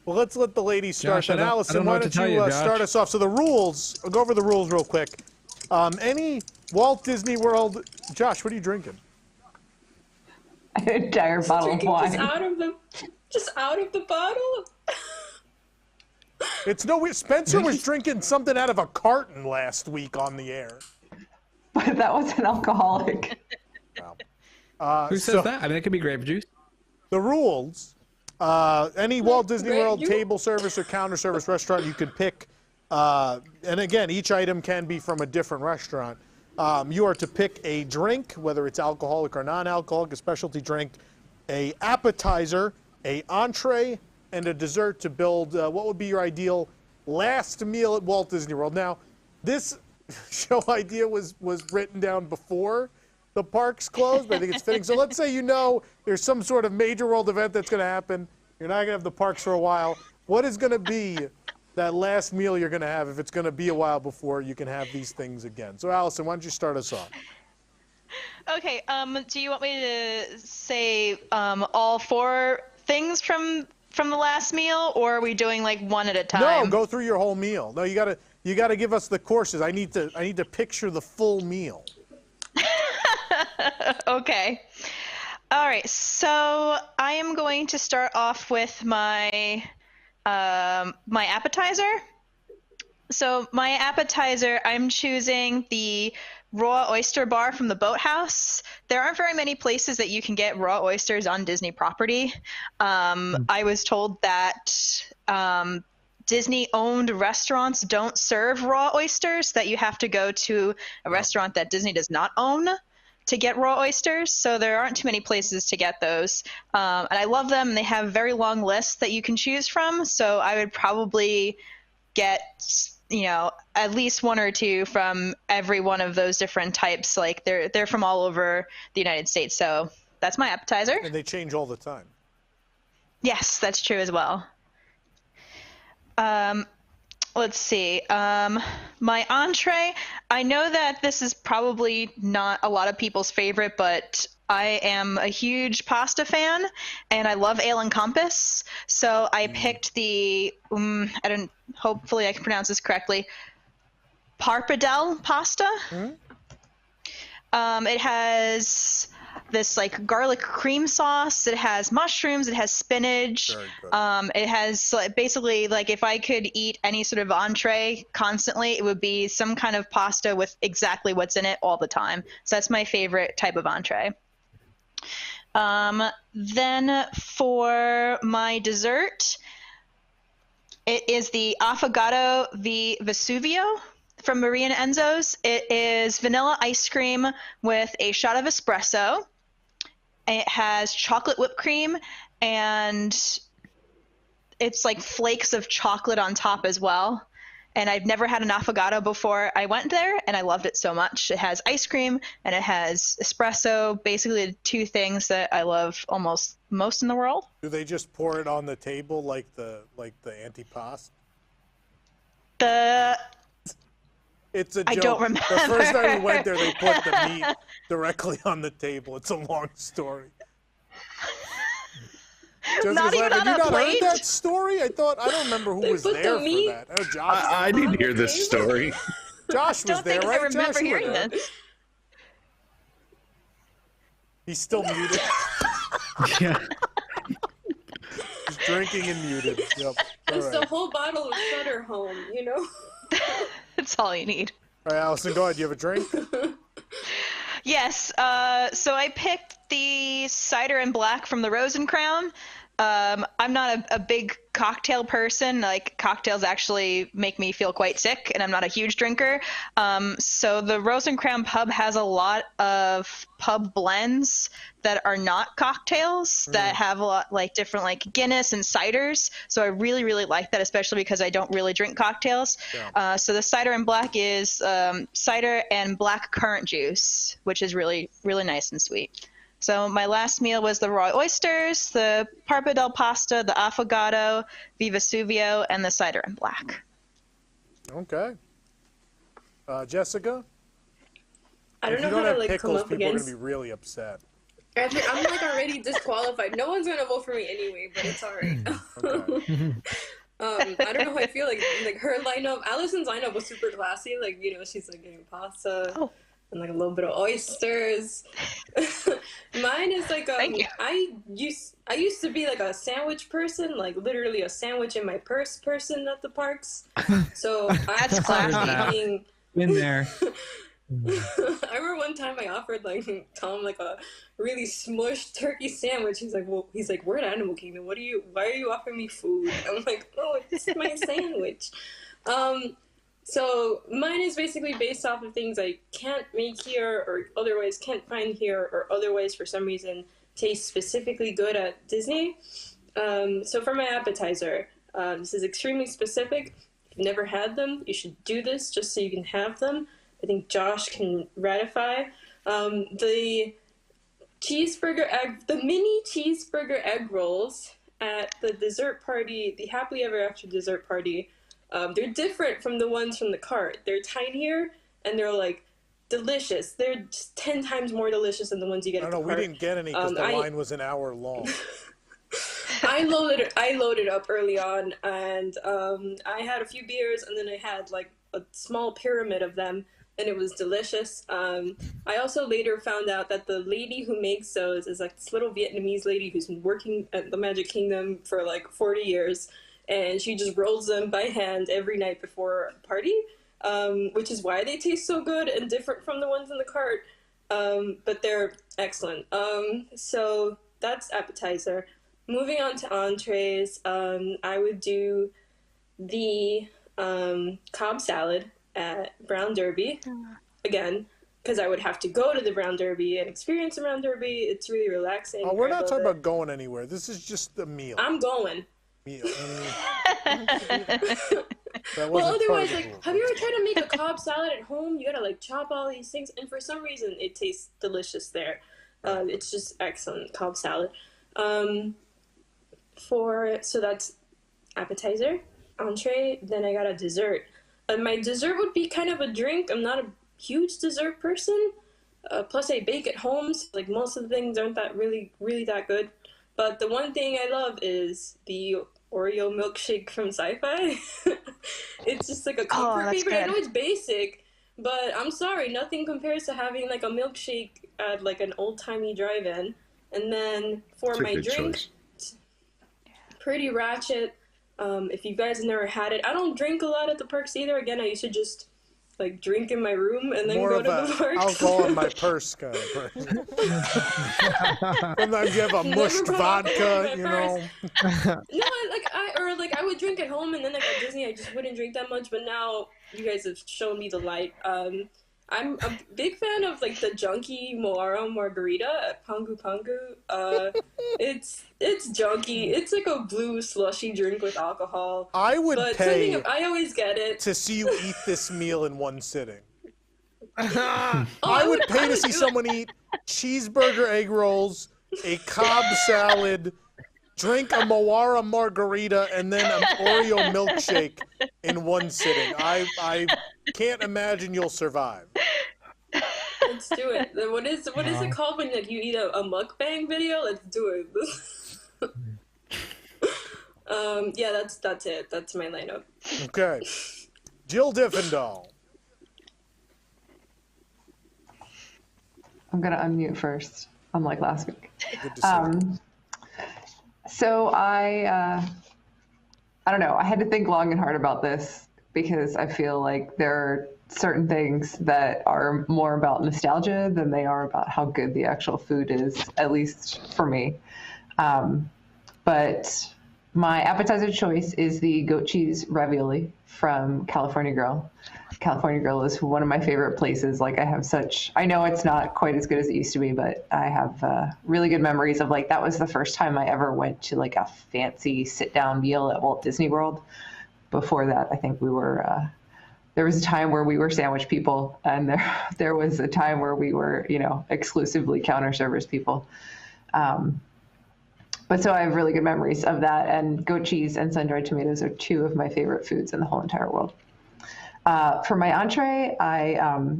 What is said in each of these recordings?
Well, let's let the ladies start. Josh, then, Allison, why don't you start us off? So the rules, I'll go over the rules real quick. Any Walt Disney World, Josh, what are you drinking? An entire bottle of wine. Just out of the bottle. It's no weird. Spencer was drinking something out of a carton last week on the air. But that was an alcoholic. Wow. Who says that? I mean, it could be grape juice. The rules, any Walt Disney World table service or counter service restaurant you could pick, and again, each item can be from a different restaurant. You are to pick a drink, whether it's alcoholic or non-alcoholic, a specialty drink, a appetizer, a entree, and a dessert to build what would be your ideal last meal at Walt Disney World. Now, this show idea was written down before the parks closed, but I think it's fitting. So let's say you know there's some sort of major world event that's going to happen. You're not going to have the parks for a while. What is going to be that last meal you're going to have if it's going to be a while before you can have these things again? So, Allison, why don't you start us off? Okay, do you want me to say all 4 things from the last meal, or are we doing like one at a time? No, go through your whole meal. No, you gotta give us the courses. I need to picture the full meal. Okay. All right. So I am going to start off with my my appetizer. So my appetizer, I'm choosing the raw oyster bar from the Boathouse. There aren't very many places that you can get raw oysters on Disney property. I was told that Disney-owned restaurants don't serve raw oysters, that you have to go to a restaurant that Disney does not own to get raw oysters. So there aren't too many places to get those. And I love them. They have very long lists that you can choose from. So I would probably get, at least 1 or 2 from every one of those different types. Like they're from all over the United States. So that's my appetizer. And they change all the time. Yes, that's true as well. Let's see. My entree, I know that this is probably not a lot of people's favorite, but I am a huge pasta fan, and I love ale and compass. So I picked the, hopefully I can pronounce this correctly, Parpadel pasta. It has this like garlic cream sauce. It has mushrooms. It has spinach. It has basically, like, if I could eat any sort of entree constantly, it would be some kind of pasta with exactly what's in it all the time. So that's my favorite type of entree. Then for my dessert, it is the Affogato v Vesuvio from Maria and Enzo's. It is vanilla ice cream with a shot of espresso. It has chocolate whipped cream, and it's like flakes of chocolate on top as well. And I've never had an affogato before I went there, and I loved it so much. It has ice cream and it has espresso, basically the 2 things that I love almost most in the world. Do they just pour it on the table like the antipasto? It's a joke. I don't remember. The first time we went there, they put the meat directly on the table. It's a long story. Not even on a plate? Have you not heard that story? I don't remember who was there for that. Oh, Josh. I didn't hear this story. Josh was there, right? I remember Josh, hearing this. He's still muted. Yeah. He's drinking and muted. Yep. It's the whole bottle of Sutter home, That's all you need. All right, Allison, go ahead. Do you have a drink? Yes. So I picked the cider and black from the Rose and Crown. I'm not a big cocktail person. Like, cocktails actually make me feel quite sick, and I'm not a huge drinker. So the Rose and Crown pub has a lot of pub blends that are not cocktails, that have a lot, like, different, like, Guinness and ciders. So I really, really like that, especially because I don't really drink cocktails. Yeah. So the cider and black is cider and black currant juice, which is really, really nice and sweet. So my last meal was the raw oysters, the Parpadel pasta, the affogato, the Vesuvio, and the cider and black. Okay. Jessica? I don't know how to pickles, come up people against. are going to be really upset. I'm like already disqualified. No one's gonna vote for me anyway, but it's alright. Okay. I don't know how I feel like her lineup. Allison's lineup was super classy. Like, you know, she's like getting pasta and like a little bit of oysters. Mine is like Thank you. I used to be like a sandwich person, like literally a sandwich in my purse person at the parks. So That's I classy. started eating. Been there. I remember one time I offered like Tom like a really smushed turkey sandwich. He's like, we're at Animal Kingdom. Why are you offering me food? I'm like, oh, it's my sandwich. So mine is basically based off of things I can't make here or otherwise can't find here or otherwise for some reason taste specifically good at Disney. So for my appetizer, this is extremely specific. If you've never had them, you should do this just so you can have them. I think Josh can ratify. The mini cheeseburger egg rolls at the dessert party, the Happily Ever After dessert party, they're different from the ones from the cart. They're tinier and they're like delicious. They're just 10 times more delicious than the ones you get at the cart. We didn't get any because the line was an hour long. I loaded up early on, and I had a few beers, and then I had like a small pyramid of them, and it was delicious. I also later found out that the lady who makes those is like this little Vietnamese lady who's been working at the Magic Kingdom for like 40 years, and she just rolls them by hand every night before a party, which is why they taste so good and different from the ones in the cart, but they're excellent. So that's appetizer. Moving on to entrees, I would do the Cobb salad at Brown Derby, again, because I would have to go to the Brown Derby and experience the Brown Derby. It's really relaxing. Oh, we're not talking about going anywhere. This is just the meal. I'm going. Meal. Well, otherwise, like, have you ever tried to make a Cobb salad at home? You gotta like chop all these things, and for some reason, it tastes delicious there. It's just excellent Cobb salad. So that's appetizer, entree, then I got a dessert. My dessert would be kind of a drink. I'm not a huge dessert person. Plus I bake at home, so like most of the things aren't that really that good. But the one thing I love is the Oreo milkshake from Sci-Fi. It's just like a comfort favorite. I know it's basic, but I'm sorry, nothing compares to having like a milkshake at like an old-timey drive-in. And then for my drink, pretty ratchet. If you guys have never had it, I don't drink a lot at the parks either. Again, I used to just like drink in my room and then go to the parks. Alcohol in my purse kind of person. Sometimes you have a mushed vodka, you know. No, I would drink at home, and then like at Disney, I just wouldn't drink that much. But now you guys have shown me the light. I'm a big fan of like the junky Moara margarita at Pangu Pangu. It's junky. It's like a blue slushy drink with alcohol. I would pay. I always get it to see you eat this meal in one sitting. I would pay to see someone eat cheeseburger egg rolls, a Cobb salad, drink a Moara margarita, and then an Oreo milkshake in one sitting. I can't imagine you'll survive. Let's do it. What is it called when like you eat a mukbang video? Let's do it. Yeah, that's it. That's my lineup. Okay, Jill Diffendahl. I'm gonna unmute first, unlike last week. Good to see you. So I don't know. I had to think long and hard about this because I feel like there are certain things that are more about nostalgia than they are about how good the actual food is, at least for me. But my appetizer choice is the goat cheese ravioli from California Grill. California Grill is one of my favorite places. Like I know it's not quite as good as it used to be, but I have really good memories of like, that was the first time I ever went to like a fancy sit down meal at Walt Disney World. Before that, I think we were, there was a time where we were sandwich people, and there was a time where we were, exclusively counter service people. But so I have really good memories of that, and goat cheese and sun-dried tomatoes are two of my favorite foods in the whole entire world. For my entree, I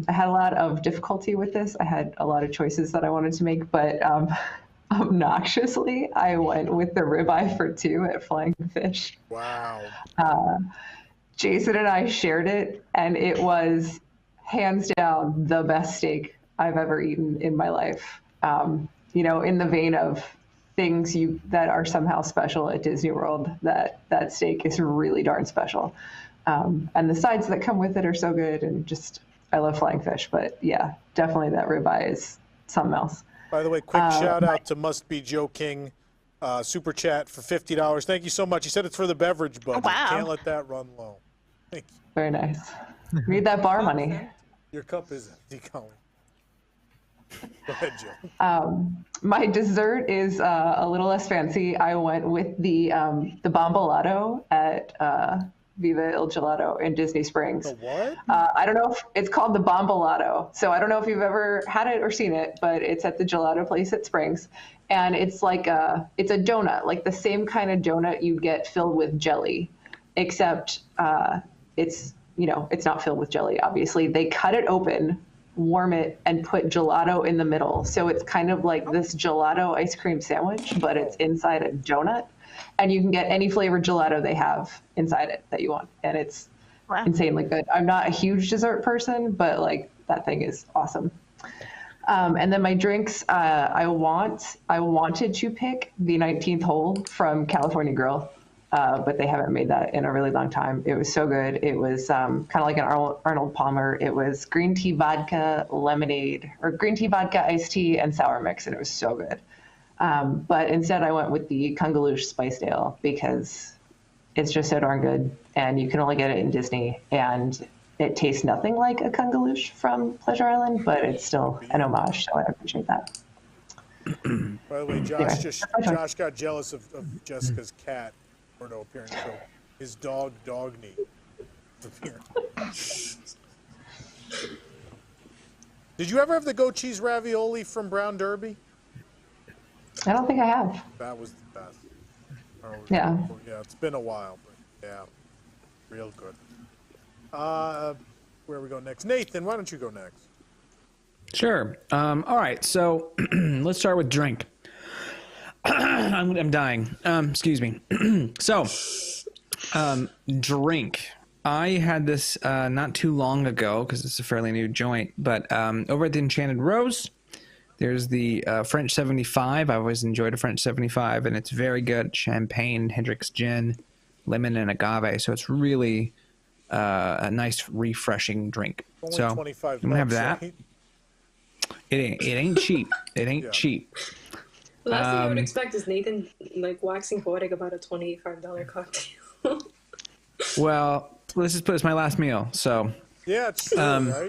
had a lot of difficulty with this. I had a lot of choices that I wanted to make, but obnoxiously, I went with the ribeye for two at Flying Fish. Wow. Jason and I shared it, and it was hands down the best steak I've ever eaten in my life. You know, in the vein of things that are somehow special at Disney World, that steak is really darn special. And the sides that come with it are so good, and just, I love Flying Fish, but yeah, definitely that ribeye is something else. By the way, quick shout out to Must Be Joe King, super chat for $50. Thank you so much. He said it's for the beverage budget. Wow. Can't let that run low. Thank you. Very nice. Need that bar money. Your cup is empty, Colin. Go ahead, Jill. My dessert is a little less fancy. I went with the Bombolato at Viva Il Gelato in Disney Springs. The what? I don't know if it's called the Bombolato. So I don't know if you've ever had it or seen it, but it's at the gelato place at Springs. And it's like it's a donut, like the same kind of donut you get filled with jelly, except it's not filled with jelly, obviously. They cut it open, warm it, and put gelato in the middle. So it's kind of like this gelato ice cream sandwich, but it's inside a donut. And you can get any flavored gelato they have inside it that you want. And it's insanely good. I'm not a huge dessert person, but like that thing is awesome. And then my drinks, I wanted to pick the 19th hole from California Grill, but they haven't made that in a really long time. It was so good. It was kind of like an Arnold Palmer. It was green tea vodka lemonade, or green tea vodka iced tea and sour mix, and it was so good. But instead I went with the Kungaloosh Spiced Ale because it's just so darn good, and you can only get it in Disney, and it tastes nothing like a Kungaloosh from Pleasure Island, but it's still an homage, so I appreciate that. By the way, Josh got jealous of Jessica's cat for no appearance, so his dog Dogny appeared. Did you ever have the goat cheese ravioli from Brown Derby? I don't think I have. That was the best. Yeah. Yeah, it's been a while, but yeah, real good. Where we go next? Nathan, why don't you go next? Sure. All right. So let's start with drink. I'm dying. Excuse me. So, drink. I had this not too long ago because it's a fairly new joint, but over at the Enchanted Rose, there's the French 75. I always enjoyed a French 75, and it's very good. Champagne, Hendrick's gin, lemon, and agave. So it's really a nice, refreshing drink. Only so 25 I'm gonna have bucks, that. right? It ain't cheap. It ain't cheap. The last thing I would expect is Nathan like waxing poetic about a $25 cocktail. Well, let's just put it as my last meal. So Yeah, it's true, right?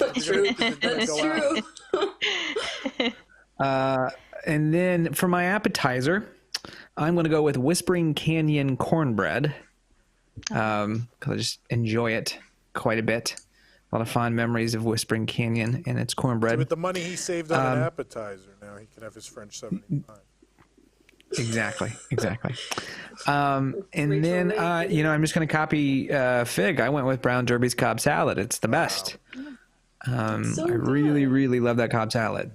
That's true. and then for my appetizer, I'm going to go with Whispering Canyon cornbread because I just enjoy it quite a bit. A lot of fond memories of Whispering Canyon and its cornbread. With the money he saved on an appetizer, now he can have his French 75. Exactly. And then, I'm just going to copy Fig. I went with Brown Derby's Cobb salad. It's the best. I really, really love that Cobb salad.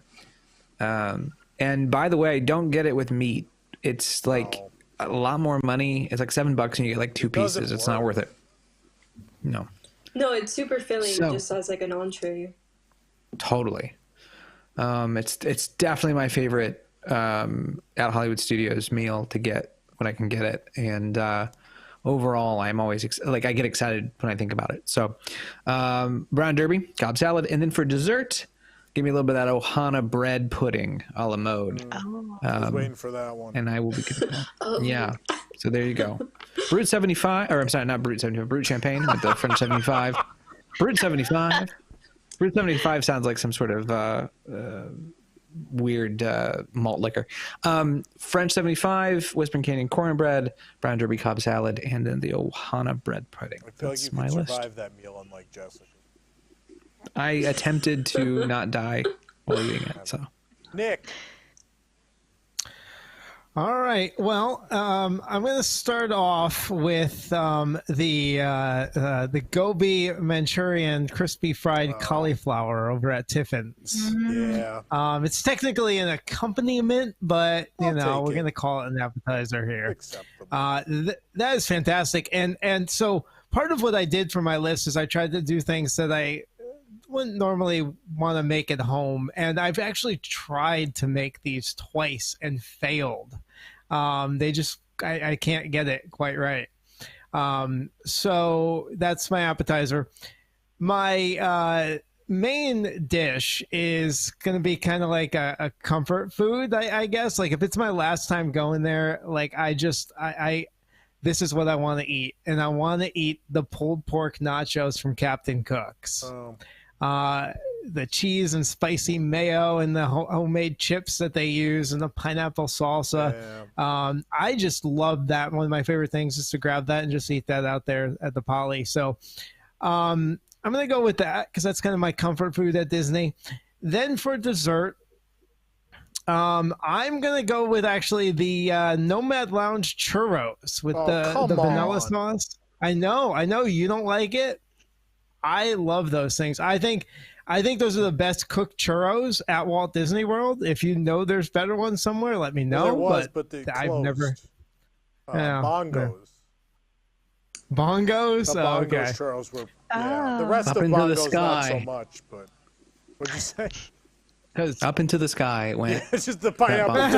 And by the way, don't get it with meat. It's like a lot more money. It's like $7 and you get like two pieces. It's not worth it. No. No, it's super filling So- just as like an entree. Totally. It's definitely my favorite at Hollywood Studios meal to get when I can get it. And overall, I'm always I get excited when I think about it. So Brown Derby, Cobb salad. And then for dessert, give me a little bit of that Ohana bread pudding a la mode. I was waiting for that one. And I will be good. Yeah. So there you go. Brut 75, or I'm sorry, not Brut 75, Brut Champagne with the French 75. Brut 75. Brut 75 sounds like some sort of weird malt liquor. French 75, Whispering Canyon cornbread, Brown Derby Cobb salad, and then the Ohana bread pudding. I feel That's like you my could survive list. that meal, unlike Jessica. I attempted to not die while eating it. So Nick, All right. Well, I'm going to start off with the Gobi Manchurian crispy fried cauliflower over at Tiffin's. Yeah. It's technically an accompaniment, but we're take going to it. call it an appetizer here. Acceptable. That is fantastic. And so part of what I did for my list is I tried to do things that I wouldn't normally want to make at home, and I've actually tried to make these twice and failed. I can't get it quite right. So that's my appetizer. My main dish is going to be kind of like a comfort food, I guess. Like if it's my last time going there, like I this is what I want to eat, and I want to eat the pulled pork nachos from Captain Cook's. The cheese and spicy mayo and the homemade chips that they use and the pineapple salsa. Yeah. I just love that. One of my favorite things is to grab that and just eat that out there at the Poly. So I'm going to go with that because that's kind of my comfort food at Disney. Then for dessert, I'm going to go with actually the Nomad Lounge churros with the vanilla sauce. I know you don't like it. I love those things. I think those are the best cooked churros at Walt Disney World. If you know there's better ones somewhere, let me know. Well, there was, but they I've closed. never. Bongos. Bongos? The Bongos okay. churros were. Yeah. The rest Up of into the Bongos not so sky. much, but what'd you say? Up into the sky it went. It's just the pineapple dip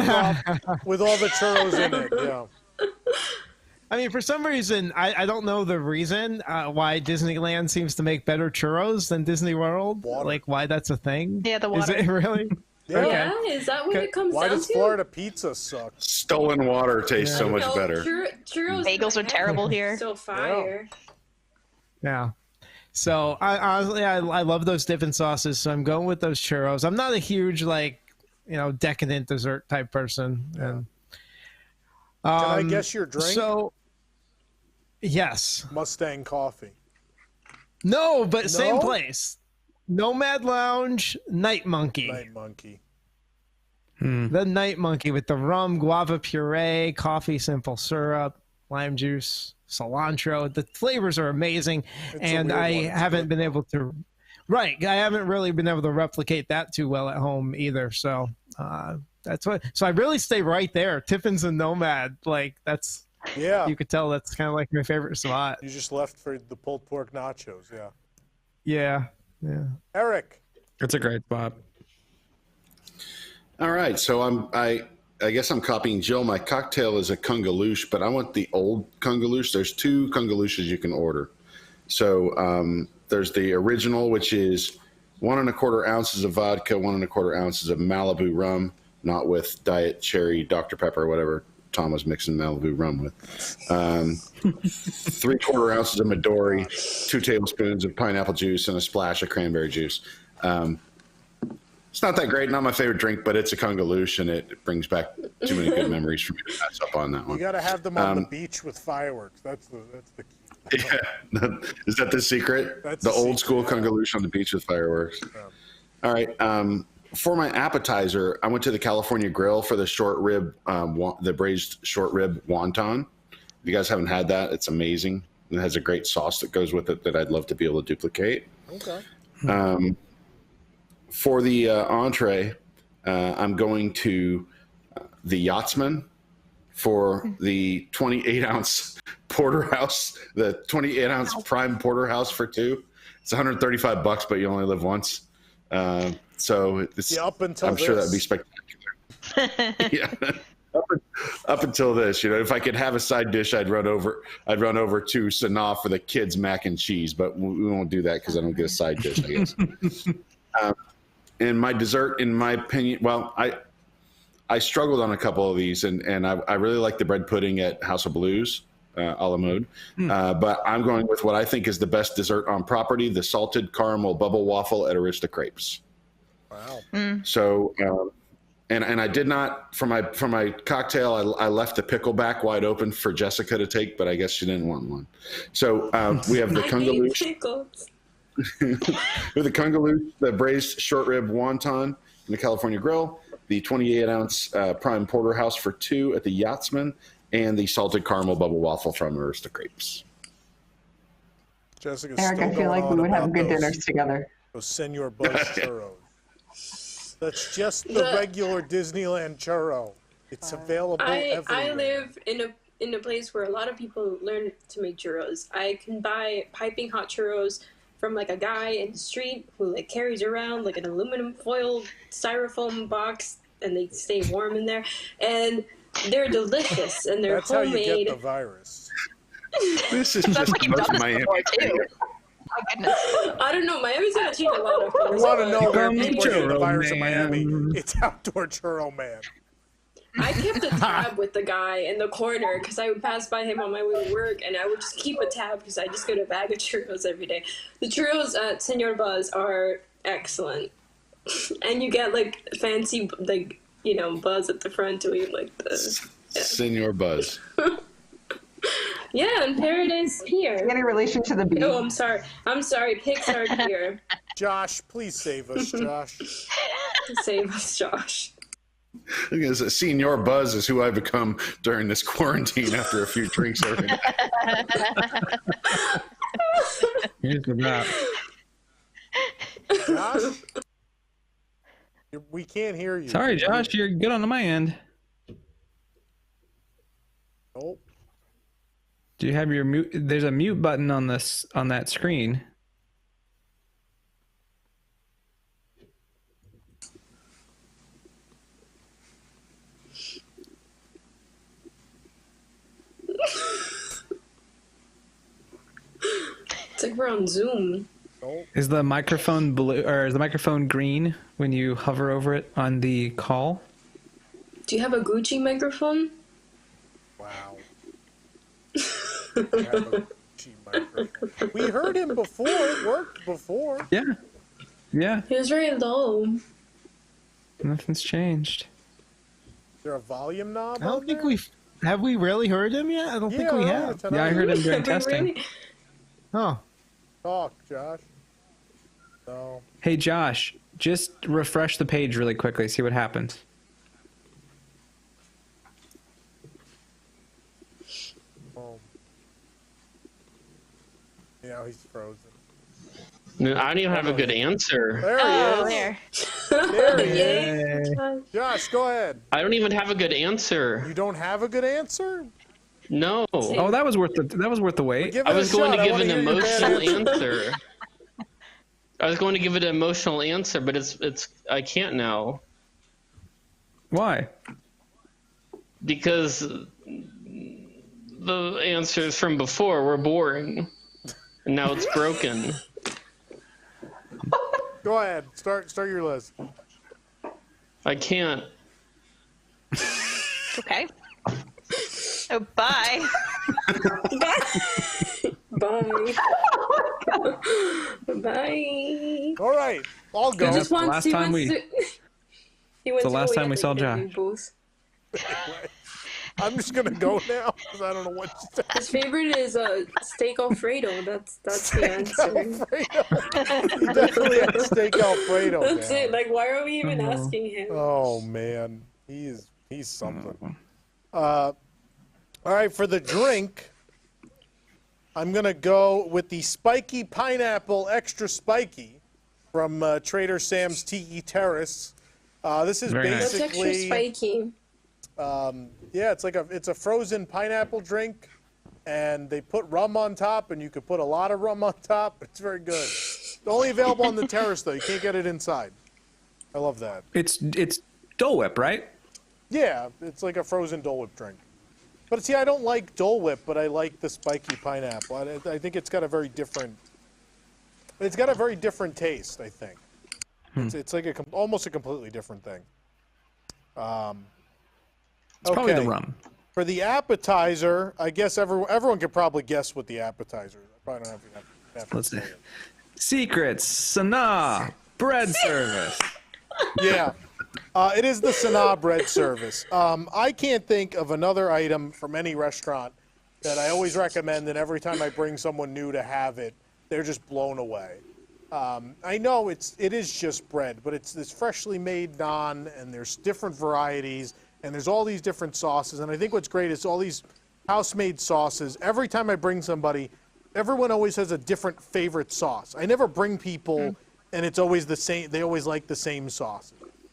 with all the churros in it. Yeah. I mean, for some reason, I don't know the reason why Disneyland seems to make better churros than Disney World. Water. Like, why that's a thing? Yeah, the water. Is it really? Yeah. Yeah, is that what it comes Why down does to? Florida pizza suck? Stolen water tastes so much No, better. Churros Bagels are terrible here. So fire. Yeah. So I honestly, I love those dipping sauces. So I'm going with those churros. I'm not a huge decadent dessert type person. And Can I guess your drink? So yes. Mustang coffee. No, but same No? place. Nomad Lounge, Night Monkey. Night Monkey. The Night Monkey with the rum, guava puree, coffee, simple syrup, lime juice, cilantro. The flavors are amazing, and I haven't been able to. Right, I haven't really been able to replicate that too well at home either. So that's what. So I really stay right there, Tiffin's and Nomad. Like that's. Yeah. You could tell that's kind of like my favorite spot. You just left for the pulled pork nachos. Yeah. Yeah. Yeah. Eric. It's a great spot. All right, so I guess I'm copying Jill. My cocktail is a kungaloosh, but I want the old kungaloosh. There's two kungalooshes you can order. So there's the original, which is 1 1/4 ounces of vodka, 1 1/4 ounces of Malibu rum, not with Diet Cherry, Dr. Pepper, or whatever Tom was mixing Malibu rum with. 3/4 ounces of Midori, 2 tablespoons of pineapple juice, and a splash of cranberry juice. It's not that great, not my favorite drink, but it's a kungaloosh, and it brings back too many good memories for me to pass up on that one. You got to have them on the beach with fireworks. That's the key. Yeah, is that the secret? That's the the old secret, school yeah. kungaloosh on the beach with fireworks. Yeah. All right. For my appetizer, I went to the California Grill for the short rib, the braised short rib wonton. If you guys haven't had that, it's amazing. It has a great sauce that goes with it that I'd love to be able to duplicate. Okay. For the entree, I'm going to the Yachtsman for the 28-ounce porterhouse, the 28-ounce prime porterhouse for 2. It's $135, but you only live once. So it's, up until I'm sure this. that'd be spectacular. Yeah. Up until this, if I could have a side dish, I'd run over to Sanaa for the kids' mac and cheese, but we won't do that because I don't get a side dish, I guess. And my dessert, in my opinion, well, I struggled on a couple of these, and I really like the bread pudding at House of Blues, a la mode. But I'm going with what I think is the best dessert on property, the salted caramel bubble waffle at Arista Crepes. Wow. So, and I did not, for my cocktail, I left the pickleback wide open for Jessica to take, but I guess she didn't want one. So we have the kungaloosh. Pickles. With the kungaloosh, the braised short rib wonton in the California Grill, the 28-ounce prime porterhouse for $2 at the Yachtsman, and the salted caramel bubble waffle from Arista Crepes. Jessica's Eric, still I feel going like on we would have about good those- dinners together. Those Senor Buzz churros. That's just the regular Disneyland churro. It's available everywhere. I live in a place where a lot of people learn to make churros. I can buy piping hot churros from like a guy in the street who like carries around like an aluminum foil styrofoam box, and they stay warm in there, and they're delicious and they're That's how homemade. you get the virus. This is Sounds just like you've most done this Miami. before too. My goodness. I don't know. Miami's gonna change a lot of things. You want to know where Come people get the churro virus in man. Miami? It's Outdoor Churro Man. I kept a tab with the guy in the corner because I would pass by him on my way to work, and I would just keep a tab because I just get a bag of churros every day. The churros at Senor Buzz are excellent, and you get like fancy like buzz at the front to eat like the Senor Buzz. yeah, and Paradise Pier. Any relation to the bee? Oh, I'm sorry, Pixar Pier. Josh, please save us, Josh. Save us, Josh. Because Senor Buzz is who I've become during this quarantine after a few drinks every night. Here's the map. Josh? We can't hear you. Sorry, Josh, you're good on my end. Nope. Do you have your mute? There's a mute button on that screen. It's like we're on Zoom. Nope. Is the microphone blue or is the microphone green when you hover over it on the call? Do you have a Gucci microphone? Wow. We heard him before. It worked before. Yeah. Yeah. He was very low. Nothing's changed. Is there a volume knob? I don't on think there? have we really heard him yet? I don't think we earlier have. tonight. Yeah, I heard him during Have we testing. really? Oh, Talk, Josh. No. Hey, Josh, just refresh the page really quickly. See what happens. Oh. Yeah, he's frozen. No, I don't even have a good answer. There Oh, he is. there. There he is. Yay. Josh, go ahead. I don't even have a good answer. You don't have a good answer? No. Oh, that was worth the wait. Give I it a was going shot. to I give wanna an hear your bad emotional answer. answer. I was going to give it an emotional answer, but it's I can't now Why? because the answers from before were boring, and now it's broken. Go ahead. Start your list. I can't. Okay. Oh, bye. Bye. Bye. All right. I'll go. He just wants, last he time wants we- to, he wants the to last go time we get saw the Josh. new booth. I'm just going to go now because I don't know what to say. His favorite is steak Alfredo. That's the answer. Alfredo. He definitely has steak Alfredo. That's down. it. Like, why are we even asking him? Oh man, he's something. All right, for the drink, I'm gonna go with the spiky pineapple extra spiky from Trader Sam's Tiki Terrace. This is Very nice. That's extra basically spiky. yeah, it's a frozen pineapple drink, and they put rum on top, and you could put a lot of rum on top. It's very good. It's only available on the terrace though. You can't get it inside. I love that. It's Dole Whip, right? Yeah, it's like a frozen Dole Whip drink. But see, I don't like Dole Whip, but I like the spiky pineapple. I think it's got a very different. It's got a very different taste. I think it's like almost a completely different thing. It's probably the rum. For the appetizer, I guess everyone could probably guess what the appetizer is. I probably don't have to Let's see. say it. Secrets, Sanaa, bread service. Yeah. It is the Sanaa bread service. I can't think of another item from any restaurant that I always recommend, and every time I bring someone new to have it, they're just blown away. I know it is just bread, but it's this freshly made naan, and there's different varieties, and there's all these different sauces. And I think what's great is all these house-made sauces. Every time I bring somebody, everyone always has a different favorite sauce. I never bring people, and it's always the same. They always like the same sauce.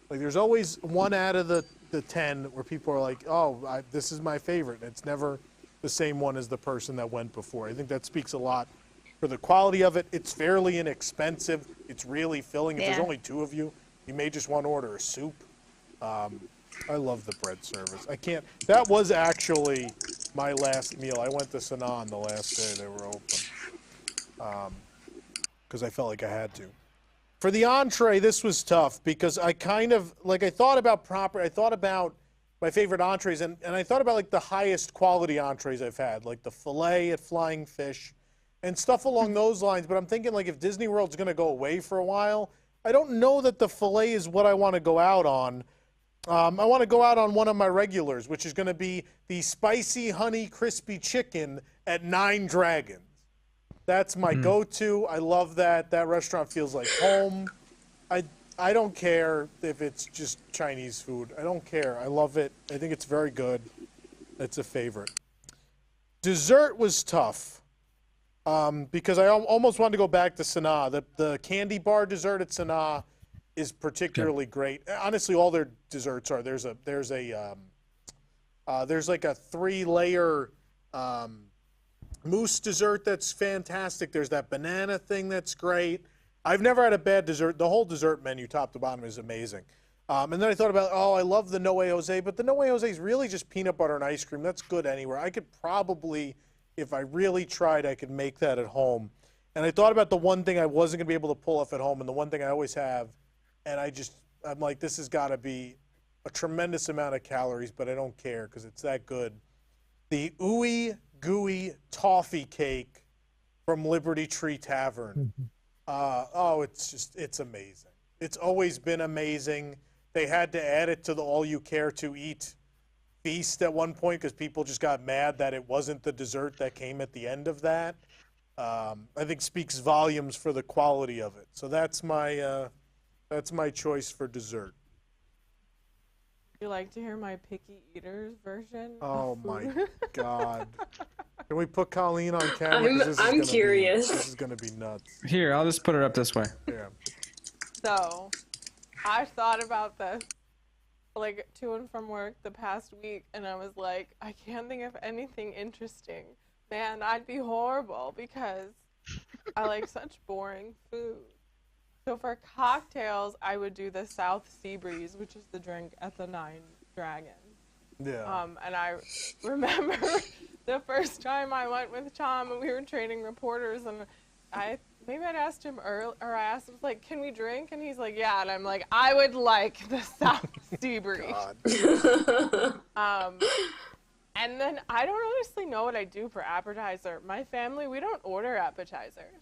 Like there's always one out of the 10 where people are like, oh, this is my favorite. And it's never the same one as the person that went before. I think that speaks a lot for the quality of it. It's fairly inexpensive. It's really filling. If there's only 2 of you, you may just want to order a soup. I love the bread service. I can't. That was actually my last meal. I went to Sanaa on the last day they were open because I felt like I had to. For the entree, this was tough because I kind of I thought about my favorite entrees, and I thought about like the highest quality entrees I've had, like the filet at Flying Fish and stuff along those lines. But I'm thinking like if Disney World's going to go away for a while, I don't know that the filet is what I want to go out on. I want to go out on one of my regulars, which is going to be the spicy honey crispy chicken at 9 Dragons. That's my go-to. I love that. That restaurant feels like home. I don't care if it's just Chinese food. I don't care. I love it. I think it's very good. It's a favorite. Dessert was tough because I almost wanted to go back to Sanaa. The candy bar dessert at Sanaa is particularly great. Honestly, all their desserts are. There's like a 3-layer mousse dessert that's fantastic. There's that banana thing that's great. I've never had a bad dessert. The whole dessert menu, top to bottom, is amazing. And then I thought about, I love the Noe Jose, but the Noe Jose is really just peanut butter and ice cream. That's good anywhere. I could probably, if I really tried, I could make that at home. And I thought about the one thing I wasn't going to be able to pull off at home, and the one thing I always have, and I'm like, this has got to be a tremendous amount of calories, but I don't care because it's that good. The Ooey Gooey Toffee Cake from Liberty Tree Tavern. It's amazing. It's always been amazing. They had to add it to the all-you-care-to-eat feast at one point because people just got mad that it wasn't the dessert that came at the end of that. I think speaks volumes for the quality of it. So that's my choice for dessert. You like to hear my picky eaters version? Oh my God. Can we put Colleen on camera? I'm curious. This is going to be nuts. Here, I'll just put her up this way. Yeah. So, I thought about this like to and from work the past week, and I was like, I can't think of anything interesting. Man, I'd be horrible because I like such boring food. So for cocktails, I would do the South Sea Breeze, which is the drink at the 9 Dragons. Yeah. And I remember the first time I went with Tom and we were training reporters, and I'd asked him earlier, or I asked him, like, can we drink? And he's like, yeah. And I'm like, I would like the South Sea Breeze. And then I don't honestly know what I do for appetizer. My family, we don't order appetizers.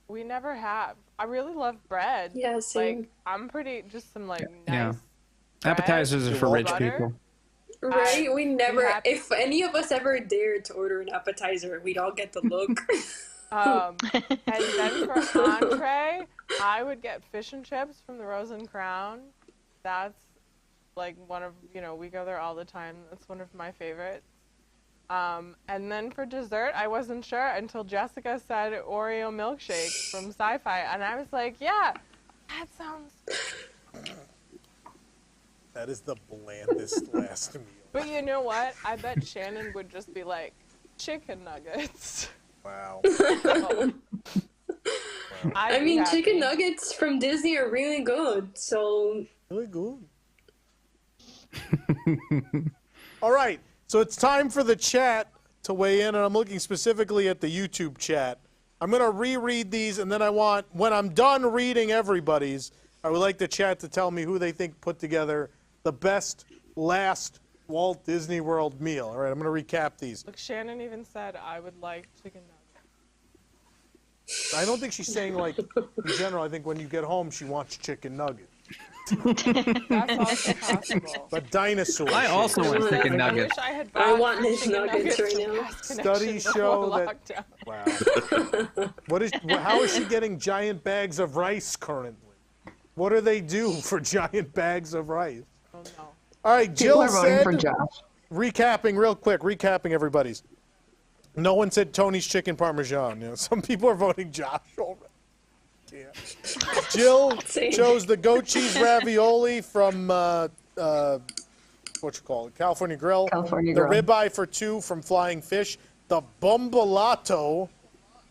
We never have. I really love bread. Yeah, same. Like, I'm pretty, just some, like, nice Yeah. bread. Appetizers are for rich butter. people. Right? We never, if any of us ever dared to order an appetizer, we'd all get the look. And then for entree, I would get fish and chips from the Rose and Crown. That's, like, one of, we go there all the time. That's one of my favorites. And then for dessert, I wasn't sure until Jessica said Oreo Milkshake from Sci-Fi, and I was like, yeah, that sounds... That is the blandest last meal. But you know what? I bet Shannon would just be like, chicken nuggets. Wow. I mean, chicken nuggets from Disney are really good, so... Really good. All right. So it's time for the chat to weigh in, and I'm looking specifically at the YouTube chat. I'm going to reread these, and then when I'm done reading everybody's, I would like the chat to tell me who they think put together the best last Walt Disney World meal. All right, I'm going to recap these. Look, Shannon even said, I would like chicken nuggets. I don't think she's saying, like, in general. I think when you get home, she wants chicken nuggets. That's also possible. The dinosaur. I also shake. want chicken I nuggets. wish I had I bought want his chicken nuggets right from now. Fast Studies Connection show before that. lockdown. Wow. How is she getting giant bags of rice currently? What do they do for giant bags of rice? Oh no. All right, People Jill are voting said. for Josh. Recapping real quick. Recapping everybody's. No one said Tony's chicken parmesan. You know, some people are voting Josh already. Yeah. Jill Same. chose the goat cheese ravioli from what you call it, California Grill. California the Grill. ribeye for 2 from Flying Fish. The bombolato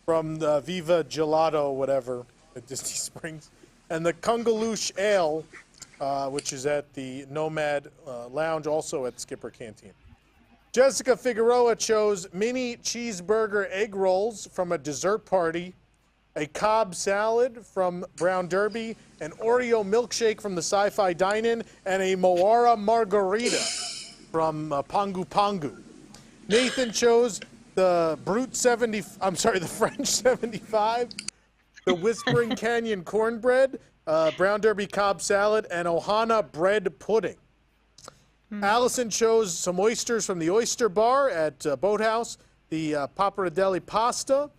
from the Viva Gelato, whatever, at Disney Springs, and the Kungaloosh Ale, which is at the Nomad Lounge, also at Skipper Canteen. Jessica Figueroa chose mini cheeseburger egg rolls from a dessert party, a Cobb salad from Brown Derby, an Oreo milkshake from the Sci-Fi Dine-In, and a Moara margarita from Pangu Pangu. Nathan chose the the French 75, the Whispering Canyon cornbread, Brown Derby Cobb salad, and Ohana bread pudding. Allison chose some oysters from the Oyster Bar at Boathouse, the pappardelle pasta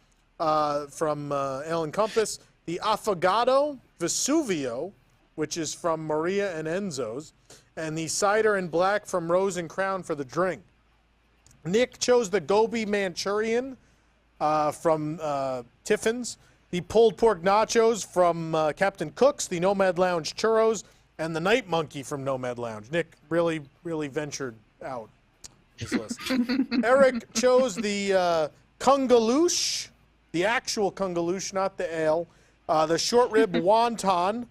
from Ale and Compass, the affogato Vesuvio, which is from Maria and Enzo's, and the cider and black from Rose and Crown for the drink. Nick chose the Gobi Manchurian from Tiffin's, the pulled pork nachos from Captain Cook's, the Nomad Lounge churros, and the Night Monkey from Nomad Lounge. Nick really, really ventured out his list. Eric chose the Kungaloosh, the actual Kungaloosh, not the ale, the short rib wonton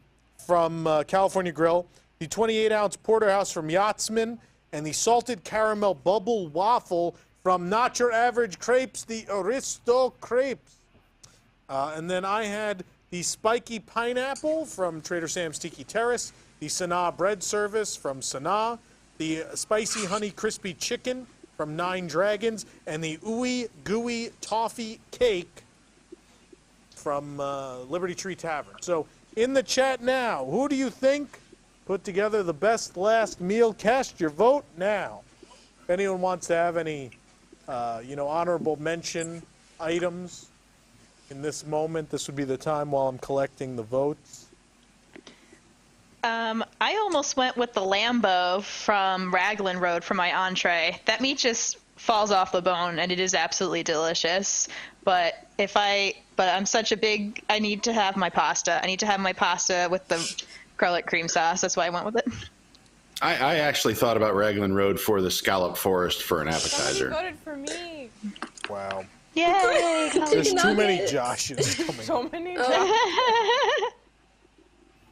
from California Grill, the 28-ounce porterhouse from Yachtsman, and the salted caramel bubble waffle from Not Your Average Crepes, the Aristo Crepes. And then I had the spiky pineapple from Trader Sam's Tiki Terrace, the Sanaa bread service from Sanaa, the spicy honey crispy chicken from Nine Dragons, and the ooey gooey toffee cake from Liberty Tree Tavern. So in the chat now, who do you think put together the best last meal? Cast your vote now. If anyone wants to have any, honorable mention items in this moment, this would be the time while I'm collecting the votes. I almost went with the Lambo from Raglan Road for my entree. That meat just falls off the bone, and it is absolutely delicious. But I'm such a big, I need to have my pasta. I need to have my pasta with the garlic cream sauce. That's why I went with it. I actually thought about Raglan Road for the scallop forest for an Somebody appetizer. voted for me. Wow. Yay! There's too many Nuggets. Joshes coming. So many.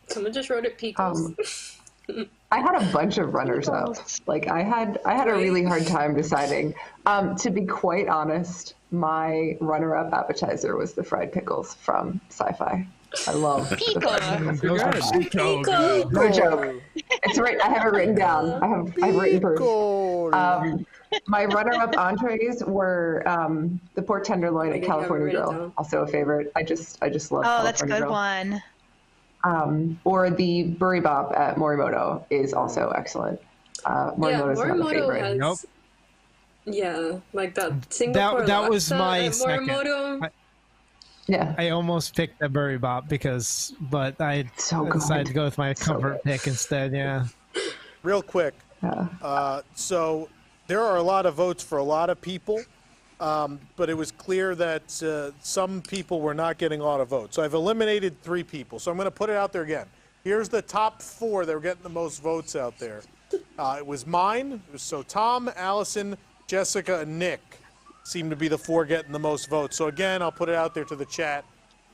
Someone just wrote it Pecos. I had a bunch of runners up. Like I had a really hard time deciding. To be quite honest, my runner-up appetizer was the fried pickles from Sci-Fi. I love the fried pickles. Pico. No joke. It's right. I have it written down. I've written proof. My runner-up entrees were the pork tenderloin at California Grill, also a favorite. I just love. Oh, that's a California good Grill. one. Or the Buribop at Morimoto is also excellent. Morimoto's another favorite. Nope. Yeah, like that Singapore That was laksa my at second. Morimoto. Yeah. I almost picked the Buribop but I So good. decided to go with my comfort pick instead. Yeah. Real quick. Yeah. So there are a lot of votes for a lot of people, but it was clear that some people were not getting a lot of votes. So I've eliminated 3 people. So I'm going to put it out there again. Here's the top 4 that were getting the most votes out there. It was mine. So Tom, Allison, Jessica, and Nick seem to be the 4 getting the most votes. So again, I'll put it out there to the chat.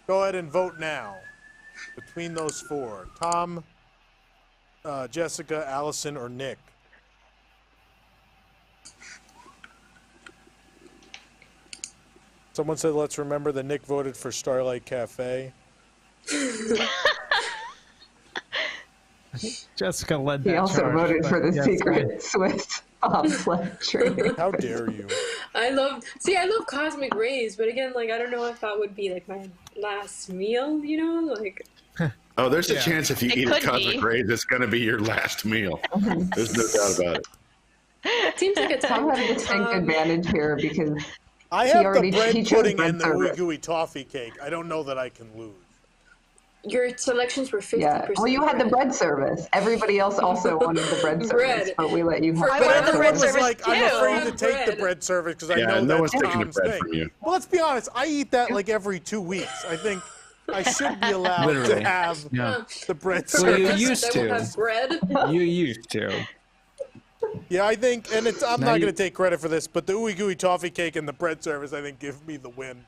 Go ahead and vote now between those 4. Tom, Jessica, Allison, or Nick. Someone said, let's remember that Nick voted for Starlight Cafe. Jessica led that He also charge, voted but for the yes, secret Swiss bobsled tree. How dare you? I love Cosmic Rays, but again, like I don't know if that would be like my last meal, like Oh, there's a chance if you eat a could Cosmic be. Rays, it's going to be your last meal. There's no doubt about it. Seems like it's Tom had a distinct advantage here because I have already- the bread he chose pudding bread and the service. ooey gooey toffee cake. I don't know that I can lose. Your selections were 50%. yeah. Well, you had the bread service. Everybody else also wanted the bread service, Bread. but we let you have. I But wanted the everyone bread was service like, I'm too. afraid to take the Bread. bread service because I Yeah, know no one's that's taking the Tom's bread thing. from you. Well, let's be honest. I eat that like every 2 weeks. I think I should be allowed Literally. to have Yeah. the bread Well, you service. used They will to. have bread. You used to. Yeah, I think, and I'm Now not you- going to take credit for this, but the ooey gooey toffee cake and the bread service, I think, give me the win.